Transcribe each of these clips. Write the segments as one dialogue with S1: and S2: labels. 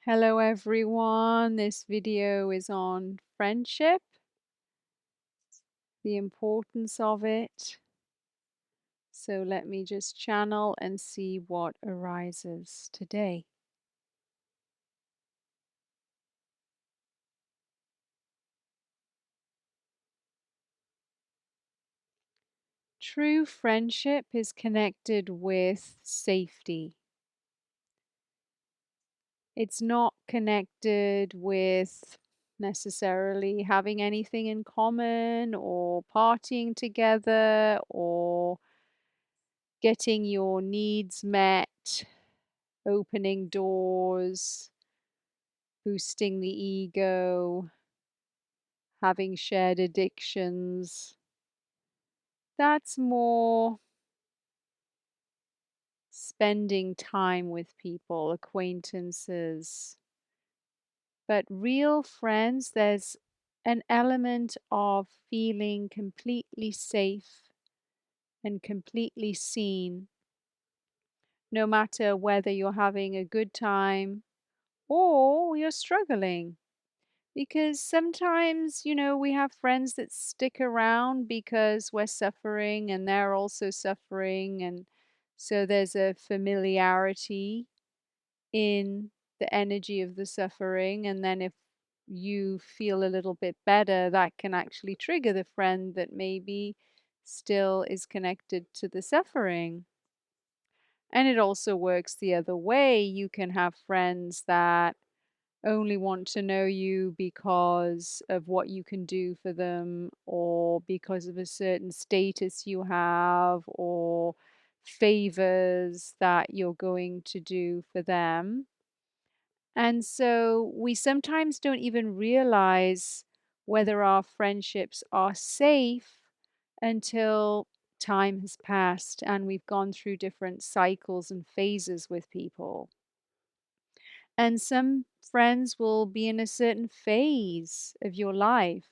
S1: Hello everyone, this video is on friendship, the importance of it. So let me just channel and see what arises today. True friendship is connected with safety. It's not connected with necessarily having anything in common or partying together or getting your needs met, opening doors, boosting the ego, having shared addictions. That's more spending time with people, acquaintances. But real friends, there's an element of feeling completely safe and completely seen, no matter whether you're having a good time or you're struggling. Because sometimes, we have friends that stick around because we're suffering and they're also suffering. And so there's a familiarity in the energy of the suffering. And then if you feel a little bit better, that can actually trigger the friend that maybe still is connected to the suffering. And it also works the other way. You can have friends that only want to know you because of what you can do for them or because of a certain status you have or favors that you're going to do for them. And so we sometimes don't even realize whether our friendships are safe until time has passed and we've gone through different cycles and phases with people. And some friends will be in a certain phase of your life.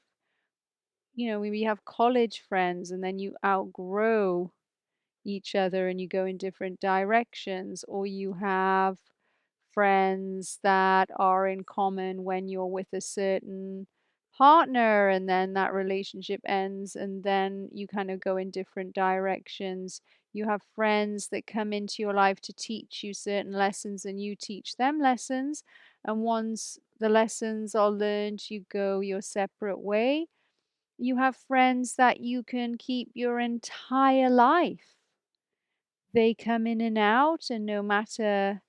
S1: When you have college friends and then you outgrow each other and you go in different directions, or you have friends that are in common when you're with a certain partner and then that relationship ends and then you kind of go in different directions. You have friends that come into your life to teach you certain lessons and you teach them lessons. And once the lessons are learned, you go your separate way. You have friends that you can keep your entire life. They come in and out, and no matter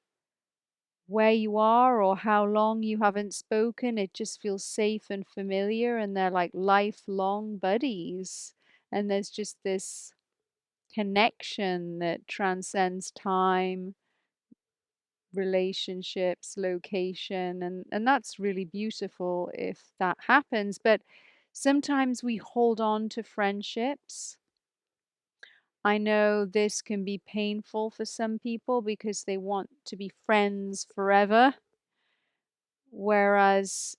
S1: where you are or how long you haven't spoken, it just feels safe and familiar, and they're like lifelong buddies. And there's just this connection that transcends time, relationships, location, and that's really beautiful if that happens. But sometimes we hold on to friendships. I know this can be painful for some people because they want to be friends forever, whereas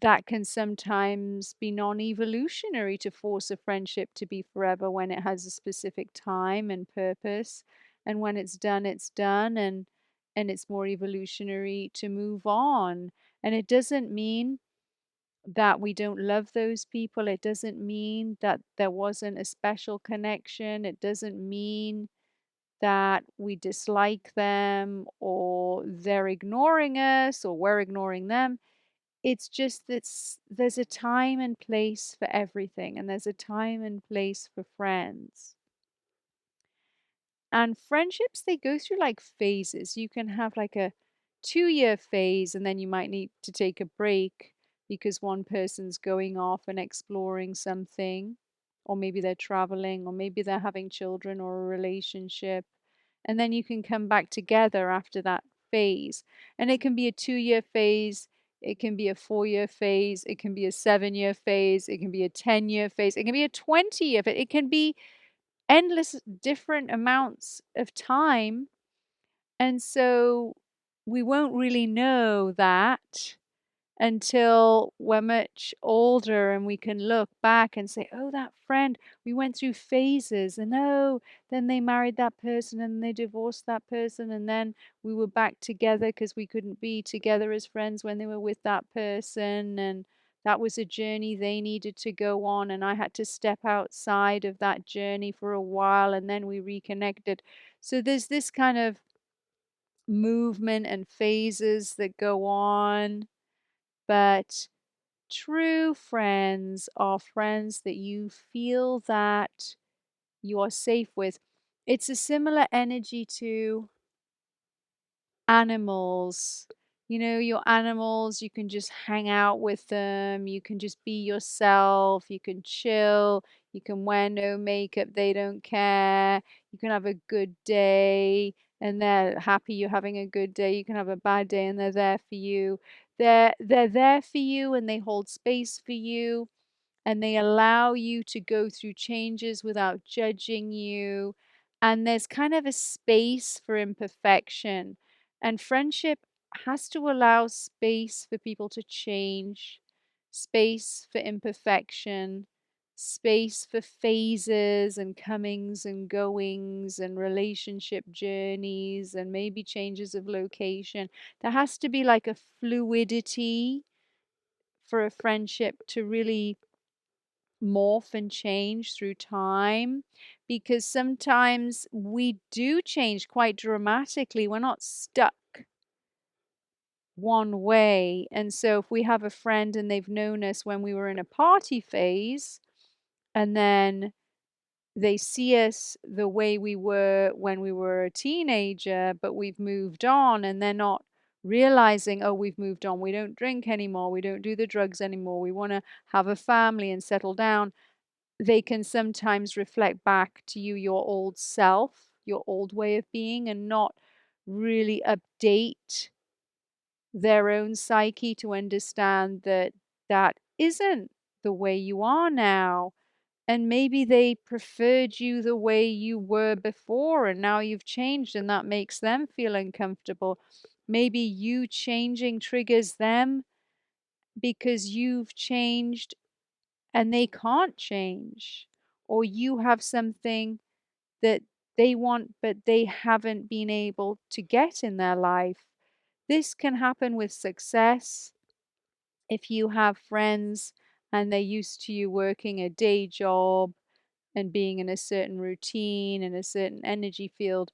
S1: that can sometimes be non-evolutionary to force a friendship to be forever when it has a specific time and purpose. And when it's done, and it's more evolutionary to move on. And it doesn't mean that we don't love those people. It doesn't mean that there wasn't a special connection. It doesn't mean that we dislike them or they're ignoring us or we're ignoring them. It's just that there's a time and place for everything, and there's a time and place for friends. And friendships, they go through like phases. You can have like a 2-year phase, and then you might need to take a break because one person's going off and exploring something, or maybe they're traveling, or maybe they're having children or a relationship. And then you can come back together after that phase. And it can be a 2-year phase, it can be a 4-year phase, it can be a 7-year phase, it can be a 10-year phase, it can be a 20-year phase, it can be endless different amounts of time. And so we won't really know that until we're much older and we can look back and say, oh, that friend, we went through phases, and oh, then they married that person and they divorced that person, and then we were back together because we couldn't be together as friends when they were with that person. And that was a journey they needed to go on, and I had to step outside of that journey for a while, and then we reconnected. So there's this kind of movement and phases that go on, but true friends are friends that you feel that you are safe with. It's a similar energy to animals. You know, your animals, you can just hang out with them, you can just be yourself, you can chill, you can wear no makeup, they don't care. You can have a good day and they're happy you're having a good day. You can have a bad day and they're there for you. They're there for you and they hold space for you and they allow you to go through changes without judging you. And there's kind of a space for imperfection. And friendship has to allow space for people to change, space for imperfection, space for phases and comings and goings and relationship journeys and maybe changes of location. There has to be like a fluidity for a friendship to really morph and change through time, because sometimes we do change quite dramatically. We're not stuck one way. And so if we have a friend and they've known us when we were in a party phase, and then they see us the way we were when we were a teenager, but we've moved on, and they're not realizing, oh, we've moved on. We don't drink anymore. We don't do the drugs anymore. We want to have a family and settle down. They can sometimes reflect back to you your old self, your old way of being, and not really update their own psyche to understand that that isn't the way you are now. And maybe they preferred you the way you were before, and now you've changed, and that makes them feel uncomfortable. Maybe you changing triggers them because you've changed and they can't change, or you have something that they want but they haven't been able to get in their life. This can happen with success. If you have friends and they're used to you working a day job and being in a certain routine and a certain energy field,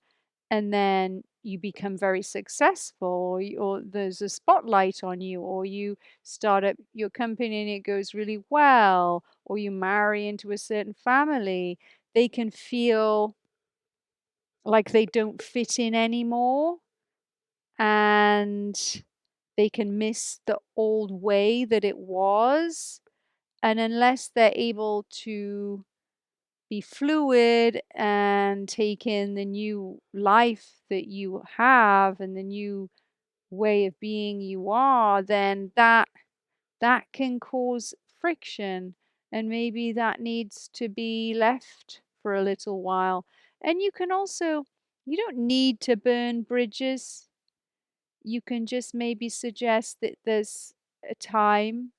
S1: and then you become very successful, or there's a spotlight on you, or you start up your company and it goes really well, or you marry into a certain family, they can feel like they don't fit in anymore, and they can miss the old way that it was. And unless they're able to be fluid and take in the new life that you have and the new way of being you are, then that can cause friction, and maybe that needs to be left for a little while. And you can also, you don't need to burn bridges. You can just maybe suggest that there's a time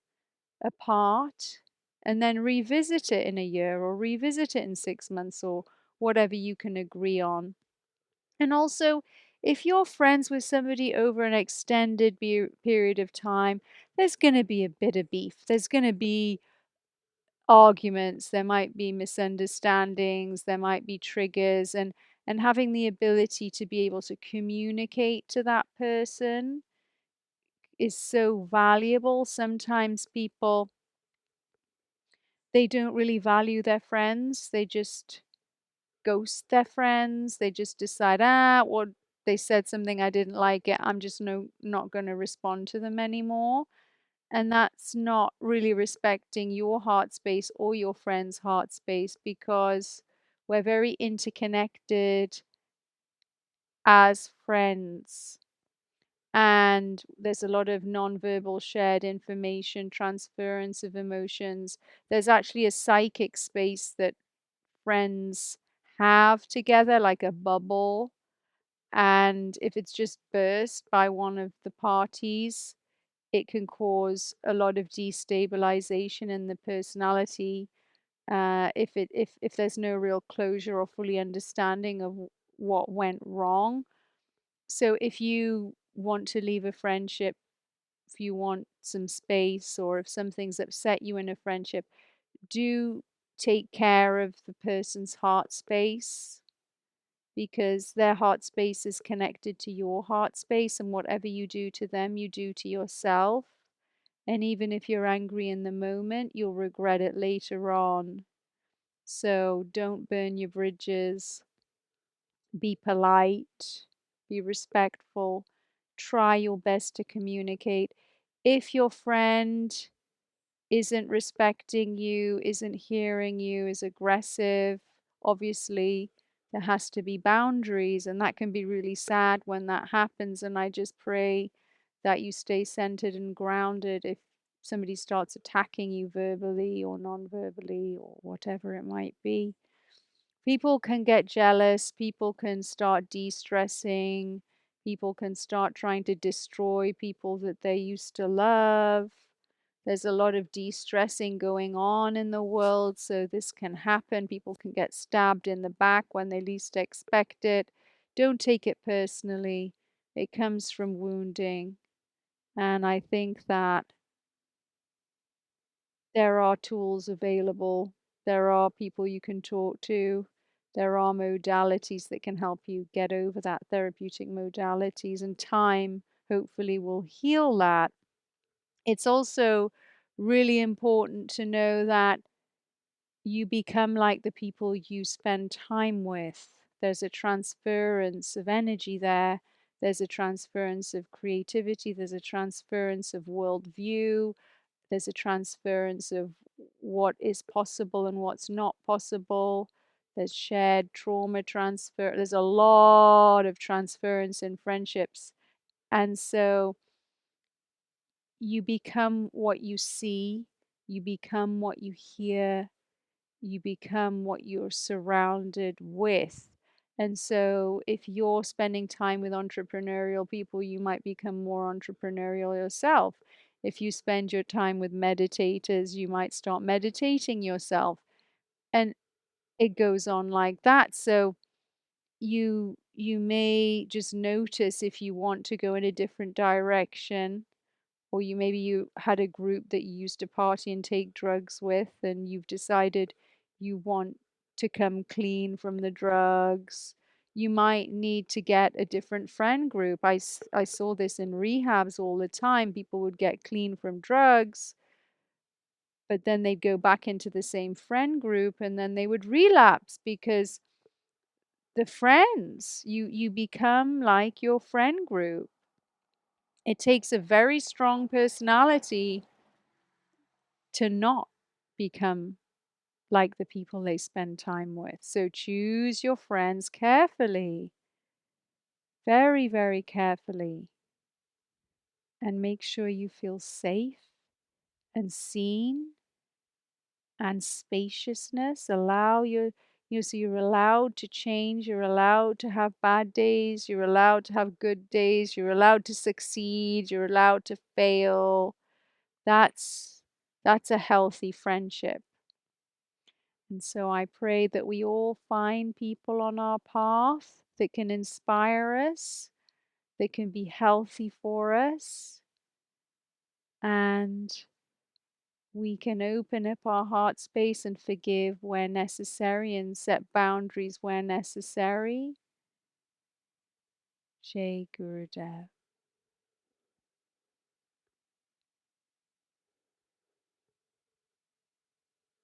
S1: apart and then revisit it in a year or revisit it in 6 months or whatever you can agree on. And also, if you're friends with somebody over an extended period of time, there's going to be a bit of beef. There's going to be arguments. There might be misunderstandings. There might be triggers. And having the ability to be able to communicate to that person is so valuable. Sometimes people, they don't really value their friends. They just ghost their friends. They just decide, what they said something I didn't like it. I'm just not going to respond to them anymore. And that's not really respecting your heart space or your friend's heart space, because we're very interconnected as friends. And there's a lot of nonverbal shared information, transference of emotions. There's actually a psychic space that friends have together, like a bubble. And if it's just burst by one of the parties, it can cause a lot of destabilization in the personality, if there's no real closure or fully understanding of what went wrong. So if you want to leave a friendship, if you want some space, or if something's upset you in a friendship, do take care of the person's heart space, because their heart space is connected to your heart space, and whatever you do to them, you do to yourself. And even if you're angry in the moment, you'll regret it later on. So don't burn your bridges. Be polite, be respectful, try your best to communicate. If your friend isn't respecting you, isn't hearing you, is aggressive, obviously there has to be boundaries, and that can be really sad when that happens. And I just pray that you stay centered and grounded if somebody starts attacking you verbally or non-verbally or whatever it might be. People can get jealous, people can start de-stressing, people can start trying to destroy people that they used to love. There's a lot of de-stressing going on in the world, so this can happen. People can get stabbed in the back when they least expect it. Don't take it personally. It comes from wounding. And I think that there are tools available. There are people you can talk to. There are modalities that can help you get over that, therapeutic modalities, and time hopefully will heal that. It's also really important to know that you become like the people you spend time with. There's a transference of energy there. There's a transference of creativity. There's a transference of worldview. There's a transference of what is possible and what's not possible. There's shared trauma transfer. There's a lot of transference in friendships. And so you become what you see, you become what you hear, you become what you're surrounded with. And so if you're spending time with entrepreneurial people, you might become more entrepreneurial yourself. If you spend your time with meditators, you might start meditating yourself. And it goes on like that. So you may just notice if you want to go in a different direction, or you had a group that you used to party and take drugs with, and you've decided you want to come clean from the drugs. You might need to get a different friend group. I saw this in rehabs all the time. People would get clean from drugs, but then they'd go back into the same friend group, and then they would relapse because the friends, you become like your friend group. It takes a very strong personality to not become like the people they spend time with. So choose your friends carefully, very, very carefully, and make sure you feel safe and seen and spaciousness. So you're allowed to change, you're allowed to have bad days, you're allowed to have good days, you're allowed to succeed, you're allowed to fail. That's that's a healthy friendship. And so I pray that we all find people on our path that can inspire us, that can be healthy for us, and we can open up our heart space and forgive where necessary and set boundaries where necessary. Jai Gurudev.